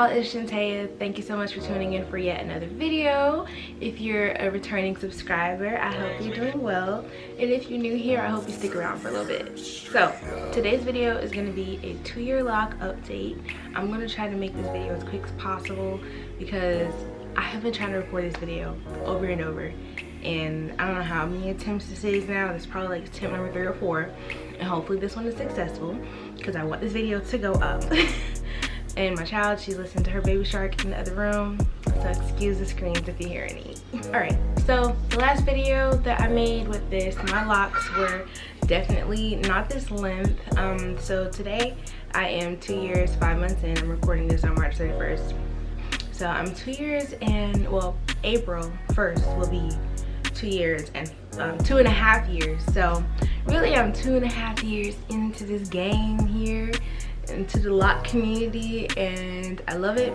y'all, it's Jentayah. Thank you so much for tuning in for yet another video. If you're a returning subscriber, I hope you're doing well. And if you're new here, I hope you stick around for a little bit. So today's video is going to be a 2-year lock update. I'm going to try to make this video as quick as possible because I have been trying to record this video over and over. And I don't know how many attempts this is now. It's probably like attempt number 3 or 4. And hopefully this one is successful because I want this video to go up. And my child, she's listening to her baby shark in the other room, so excuse the screams if you hear any. Alright, so the last video that I made with this, my locks were definitely not this length. So today I am 2 years 5 months in. I'm recording this on March 31st. So I'm 2 years and, well, April 1st will be 2 years and 2.5 years. So really I'm 2.5 years into this game here, into the lock community, and I love it.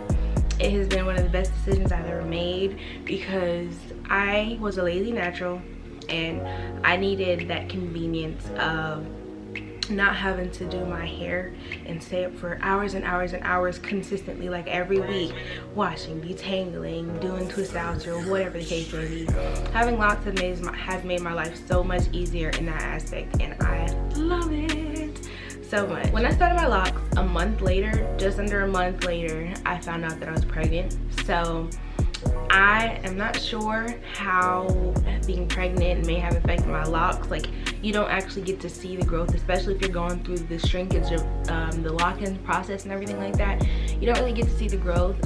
It has been one of the best decisions I've ever made because I was a lazy natural and I needed that convenience of not having to do my hair and stay up for hours and hours and hours consistently, like every week, washing, detangling, doing twist outs, or whatever the case may be. Having locks has made my life so much easier in that aspect, and I love it so much. When I started my locks, a month later, just under a month later, I found out that I was pregnant. So I am not sure how being pregnant may have affected my locks. Like, you don't actually get to see the growth, especially if you're going through the shrinkage of the lock-in process and everything like that. You don't really get to see the growth.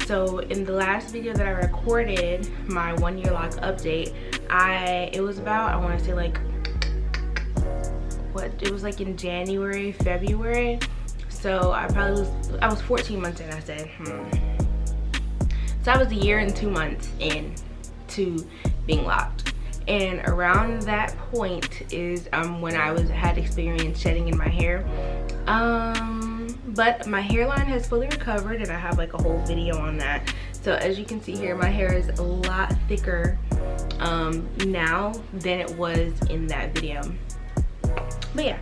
So in the last video that I recorded, my 1-year lock update, it was about, I want to say like, it was like in January, February. So I was 14 months in. I said, So I was 1 year and 2 months in to being locked. And around that point is when I had experienced shedding in my hair. But my hairline has fully recovered, and I have like a whole video on that. So as you can see here, my hair is a lot thicker now than it was in that video. But yeah,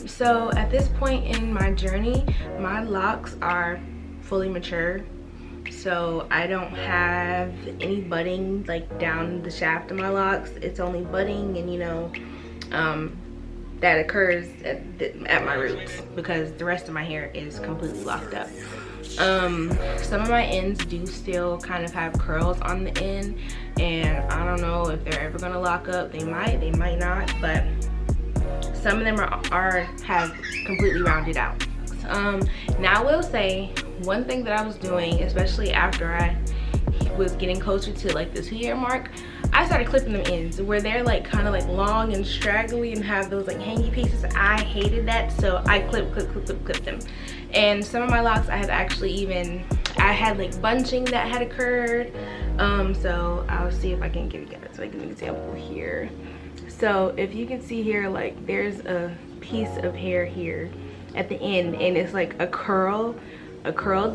so at this point in my journey, my locks are fully mature. So I don't have any budding like down the shaft of my locks. It's only budding, and you know, that occurs at my roots because the rest of my hair is completely locked up. Some of my ends do still kind of have curls on the end, and I don't know if they're ever gonna lock up. They might not, but some of them have completely rounded out. Now I will say one thing that I was doing, especially after I was getting closer to like the 2-year mark, I started clipping them ends where they're like kind of like long and straggly and have those like hangy pieces. I hated that, so I clip them. And some of my locks I had like bunching that had occurred. So I'll see if I can give an example here. So if you can see here, like there's a piece of hair here at the end, and it's like a curl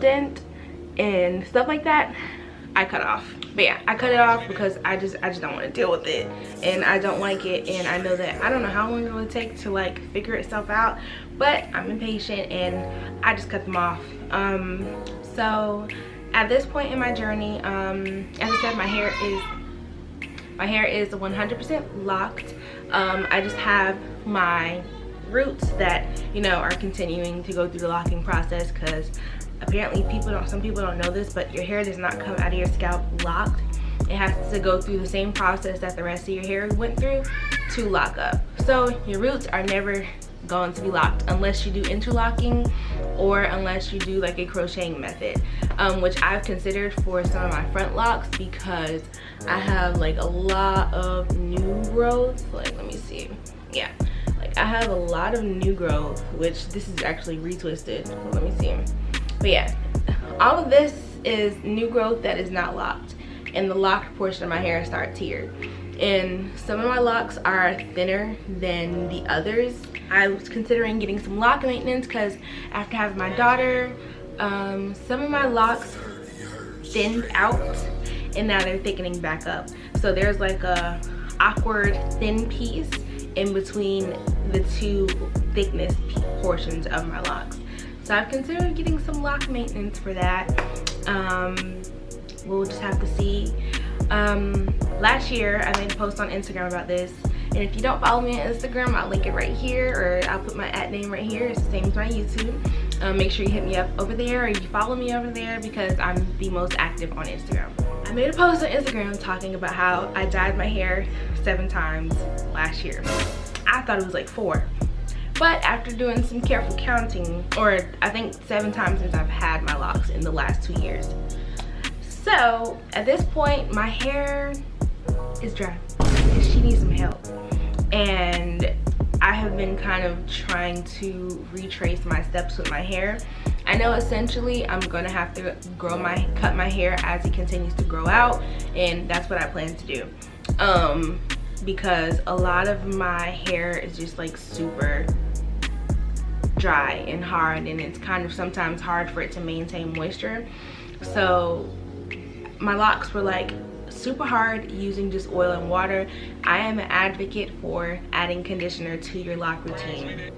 dent and stuff like that. I cut off. But yeah, I cut it off because I just don't want to deal with it, and I don't like it, and I know that I don't know how long it would take to like figure itself out, but I'm impatient and I just cut them off. So at this point in my journey, as I said, my hair is 100% locked. I just have my roots that, you know, are continuing to go through the locking process, because apparently some people don't know this, but your hair does not come out of your scalp locked. It has to go through the same process that the rest of your hair went through to lock up. So your roots are never going to be locked unless you do interlocking or unless you do like a crocheting method, which I've considered for some of my front locks because I have like a lot of new growth. Like, let me see. Yeah, like I have a lot of new growth, which this is actually retwisted. Let me see. But yeah, all of this is new growth that is not locked, and the locked portion of my hair starts here. And some of my locks are thinner than the others. I was considering getting some lock maintenance because after having my daughter, some of my locks thinned out and now they're thickening back up. So there's like a awkward thin piece in between the two thickness portions of my locks. So I've considered getting some lock maintenance for that. We'll just have to see. Last year I made a post on Instagram about this, and if you don't follow me on Instagram, I'll link it right here, or I'll put my @name right here. It's the same as my YouTube. Make sure you hit me up over there, or you follow me over there, because I'm the most active on Instagram. I made a post on Instagram talking about how I dyed my hair 7 times last year. I thought it was like 4, but after doing some careful counting, or I think 7 times since I've had my locks in the last 2 years. So at this point, my hair is dry. She needs some help, and I have been kind of trying to retrace my steps with my hair. I know essentially I'm gonna have to cut my hair as it continues to grow out, and that's what I plan to do. Because a lot of my hair is just like super dry and hard, and it's kind of sometimes hard for it to maintain moisture. So my locks were like super hard using just oil and water. I am an advocate for adding conditioner to your lock routine.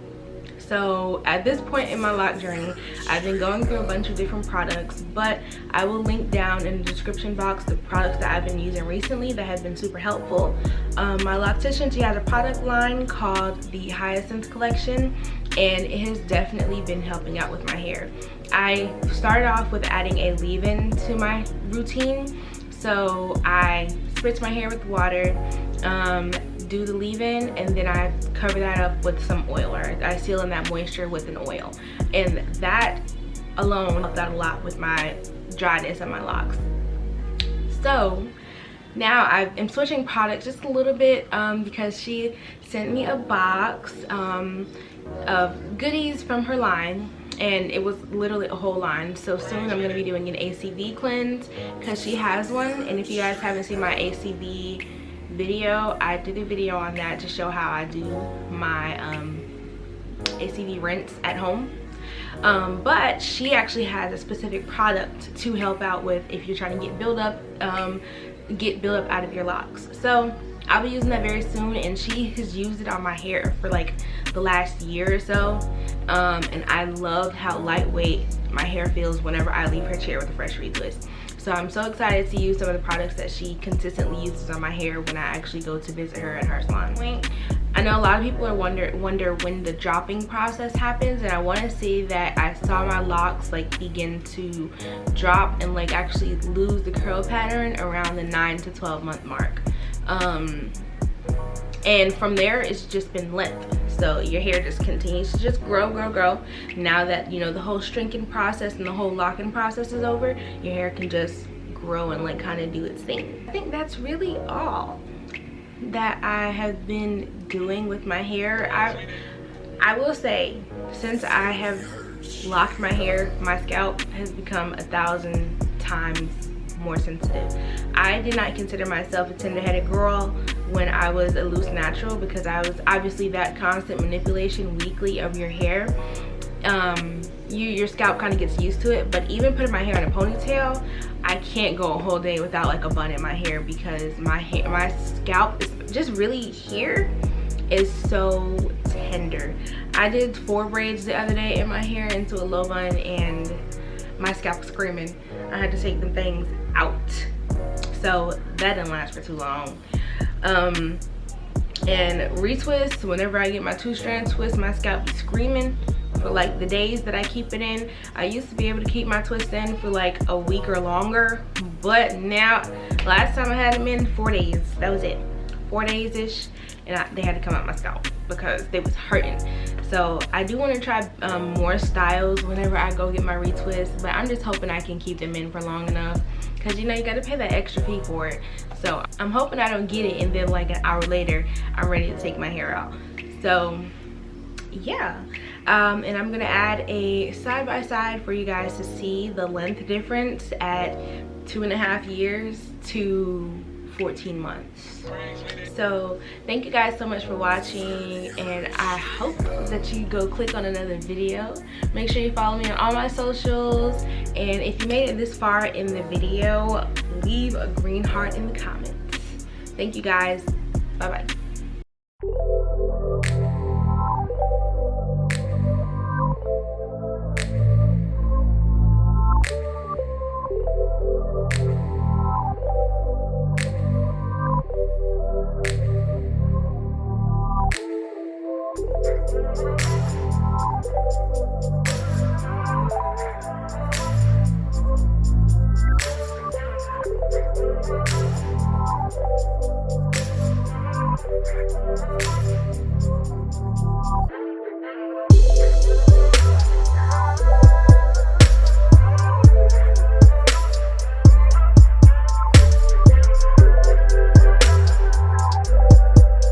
So at this point in my lock journey, I've been going through a bunch of different products, but I will link down in the description box the products that I've been using recently that have been super helpful. My loctician, she has a product line called the Hyacinth Collection, and it has definitely been helping out with my hair. I started off with adding a leave-in to my routine. So I spritz my hair with water, do the leave-in, and then I cover that up with some oil, or I seal in that moisture with an oil. And that alone helped out a lot with my dryness and my locks. So now I'm switching products just a little bit, because she sent me a box of goodies from her line, and it was literally a whole line. So soon I'm going to be doing an ACV cleanse, because she has one. And if you guys haven't seen my ACV video, I did a video on that to show how I do my ACV rinse at home. But she actually has a specific product to help out with if you're trying to get buildup out of your locks. So I'll be using that very soon, and she has used it on my hair for like the last year or so, and I love how lightweight my hair feels whenever I leave her chair with a fresh retwist. So I'm so excited to use some of the products that she consistently uses on my hair when I actually go to visit her at her salon. I know a lot of people are wonder when the dropping process happens, and I want to say that I saw my locks like begin to drop and like actually lose the curl pattern around the 9 to 12 month mark. And from there it's just been length. So your hair just continues to just grow. Now that, you know, the whole shrinking process and the whole locking process is over, your hair can just grow and like kind of do its thing. I think that's really all that I have been doing with my hair. I will say, since I have locked my hair, my scalp has become 1,000 times more sensitive. I did not consider myself a tender-headed girl when I was a loose natural, because I was obviously that constant manipulation weekly of your hair. Your scalp kind of gets used to it. But even putting my hair in a ponytail, I can't go a whole day without like a bun in my hair, because my scalp is just really here is so tender. I did 4 braids the other day in my hair into a low bun, and my scalp was screaming. I had to take them things out, so that didn't last for too long. And retwist, whenever I get my 2-strand twist, my scalp be screaming for like the days that I keep it in. I used to be able to keep my twist in for like a week or longer, but now, last time I had them in, 4 days. That was it, 4 days ish, and they had to come out my scalp because they was hurting. So I do want to try more styles whenever I go get my retwist, but I'm just hoping I can keep them in for long enough, because you know you got to pay that extra fee for it. So I'm hoping I don't get it and then like an hour later I'm ready to take my hair out. So yeah, and I'm gonna add a side-by-side for you guys to see the length difference at 2.5 years to 14 months. So thank you guys so much for watching, and I hope that you go click on another video. Make sure you follow me on all my socials, and if you made it this far in the video, leave a green heart in the comments. Thank you guys. Bye bye.